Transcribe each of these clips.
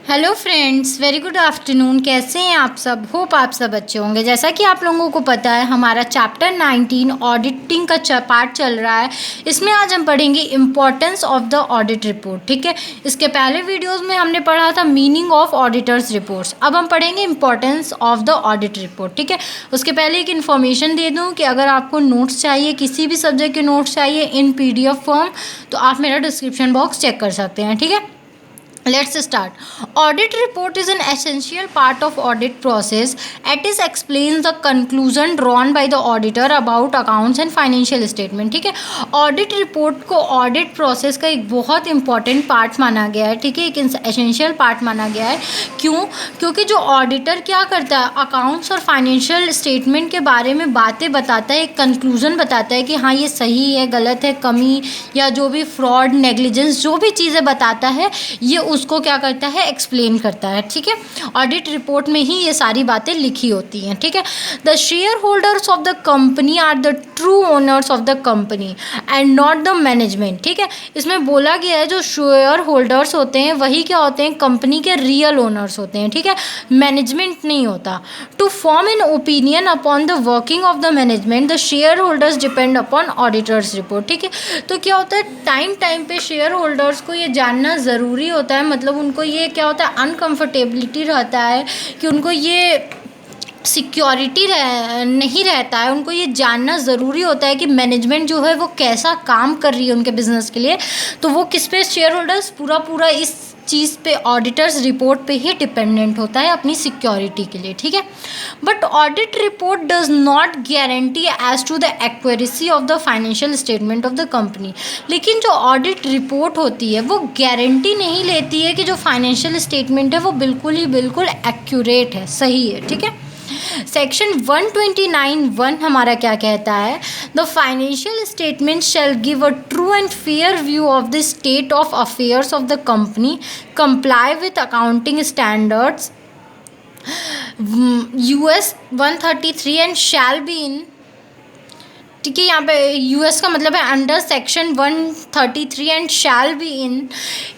Hello friends, very good afternoon. कैसे हैं आप सब? होप आप सब अच्छे होंगे। जैसा कि आप लोगों को पता है, हमारा चैप्टर 19 ऑडिटिंग का पार्ट चल रहा है। इसमें आज हम पढ़ेंगे importance of the audit report. ठीक है, इसके पहले वीडियोस में हमने पढ़ा था मीनिंग ऑफ ऑडिटर्स रिपोर्ट्स। अब हम पढ़ेंगे importance of the audit report. ठीक है, उसके पहले एक इन्फॉर्मेशन दे दूँ कि अगर आपको नोट्स चाहिए, किसी भी सब्जेक्ट के नोट्स चाहिए इन PDF फॉर्म, तो आप मेरा डिस्क्रिप्शन बॉक्स चेक कर सकते हैं। ठीक है, let's start. Audit report is an essential part of audit process. It is explains the conclusion drawn by the auditor about accounts and financial statement. ठीक है, ऑडिट रिपोर्ट को ऑडिट प्रोसेस का एक बहुत इंपॉर्टेंट पार्ट माना गया है। ठीक है, एक एसेंशियल पार्ट माना गया है। क्यों? क्योंकि जो ऑडिटर क्या करता है, अकाउंट्स और फाइनेंशियल स्टेटमेंट के बारे में बातें बताता है, एक कंक्लूजन बताता है कि हाँ ये सही है, गलत है, कमी या जो भी फ्रॉड, नेग्लिजेंस, जो भी चीज़ें बताता है ये उसको क्या करता है, एक्सप्लेन करता है। ठीक है, ऑडिट रिपोर्ट में ही ये सारी बातें लिखी होती हैं। ठीक है, the share holders of the company are the true owners of the company and not the management. ठीक है, इसमें बोला गया है जो शेयर होल्डर्स होते हैं वही क्या होते हैं, कंपनी के रियल ओनर्स होते हैं। ठीक है, मैनेजमेंट नहीं होता। To form an opinion upon the working of the management the share holders depend upon auditors report. ठीक है, तो क्या होता है, टाइम टाइम पे शेयर होल्डर्स को ये जानना ज़रूरी होता है। मतलब उनको ये क्या होता है, अनकंफर्टेबिलिटी रहता है कि उनको ये सिक्योरिटी नहीं रहता है। उनको ये जानना ज़रूरी होता है कि मैनेजमेंट जो है वो कैसा काम कर रही है उनके बिजनेस के लिए। तो वो किस पे, शेयर होल्डर्स पूरा इस चीज़ पे, ऑडिटर्स रिपोर्ट पे ही डिपेंडेंट होता है अपनी सिक्योरिटी के लिए। ठीक है, but audit report does not guarantee as to the accuracy of the financial statement of the company. लेकिन जो ऑडिट रिपोर्ट होती है वो गारंटी नहीं लेती है कि जो फाइनेंशियल स्टेटमेंट है वो बिल्कुल एक्यूरेट है, सही है। ठीक है, सेक्शन 129(1) हमारा क्या कहता है, the financial statement shell give a true and fair view of the state of affairs of the company, comply with accounting standards US 133 and shall be in. ठीक है, यहाँ पे US का मतलब है under section 133 and shall be in.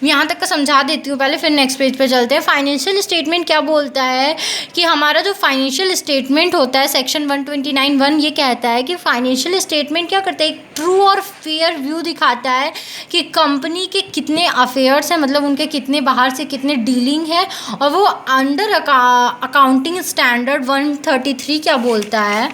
यहाँ तक का समझा देती हूँ पहले, फिर नेक्स्ट पेज पे चलते हैं। फाइनेंशियल स्टेटमेंट क्या बोलता है कि हमारा जो फाइनेंशियल स्टेटमेंट होता है, सेक्शन 129(1) ये कहता है कि फाइनेंशियल स्टेटमेंट क्या करता है, एक ट्रू और फेयर व्यू दिखाता है कि कंपनी के कितने अफेयर्स हैं, मतलब उनके कितने बाहर से कितने डीलिंग है, और वो अंडर अकाउंटिंग स्टैंडर्ड 133 क्या बोलता है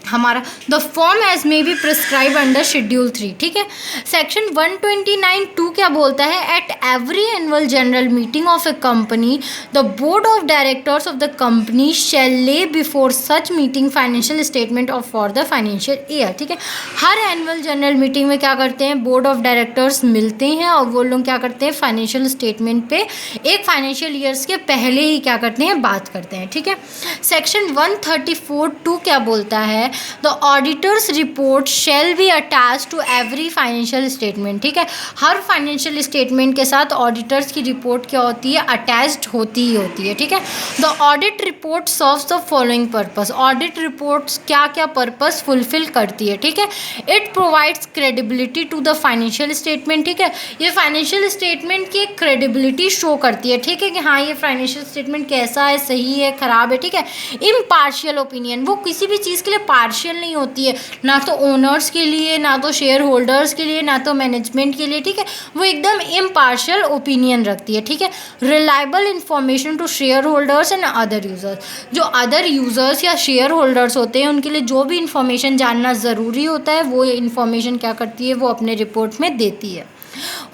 हमारा, the form as may be prescribed under schedule 3। ठीक है, सेक्शन 129(2) क्या बोलता है, at every annual general meeting of a company the board of directors of the company shall lay before such meeting financial statement of for the financial year. ठीक है, हर annual general meeting में क्या करते हैं, board of directors मिलते हैं और वो लोग क्या करते हैं, फाइनेंशियल स्टेटमेंट पे एक फाइनेंशियल ईयर्स के पहले ही क्या करते हैं, बात करते हैं। ठीक है, सेक्शन 134(2) क्या बोलता है, the auditors report shall be attach to every financial statement. ठीक है, हर फाइनेंशियल स्टेटमेंट के साथ ऑडिटर्स की रिपोर्ट क्या होती है, अटैच्ड होती ही होती है। ठीक है, the audit report serves the following purpose. Audit reports क्या क्या पर्पस फुलफिल करती है। ठीक है, it provides credibility to the financial statement. ठीक है, ये फाइनेंशियल स्टेटमेंट की एक क्रेडिबिलिटी शो करती है। ठीक है, कि हाँ ये फाइनेंशियल स्टेटमेंट कैसा है, सही है, खराब है। ठीक है, इम्पार्शियल ओपिनियन, वो किसी भी चीज़ के लिए पार्शियल नहीं होती है, ना तो ओनर्स के लिए, ना तो शेयर होल्डर्स के लिए, ना तो मैनेजमेंट के लिए। ठीक है, वो एकदम इम्पार्शियल ओपिनियन रखती है। ठीक है, reliable information to share holders and other users. जो अदर यूजर्स या शेयर होल्डर्स होते हैं उनके लिए जो भी इंफॉर्मेशन जानना ज़रूरी होता है वो इंफॉर्मेशन क्या करती है, वो अपने रिपोर्ट में देती है।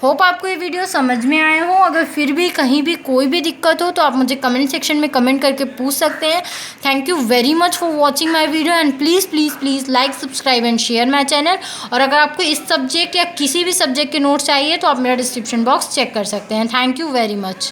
होप आपको ये वीडियो समझ में आए हो। अगर फिर भी कहीं भी कोई भी दिक्कत हो तो आप मुझे कमेंट सेक्शन में कमेंट करके पूछ सकते हैं। Thank you very much for watching my video and please like, subscribe and share my channel. और अगर आपको इस सब्जेक्ट या किसी भी सब्जेक्ट के नोट्स चाहिए तो आप मेरा डिस्क्रिप्शन बॉक्स चेक कर सकते हैं। Thank you very much.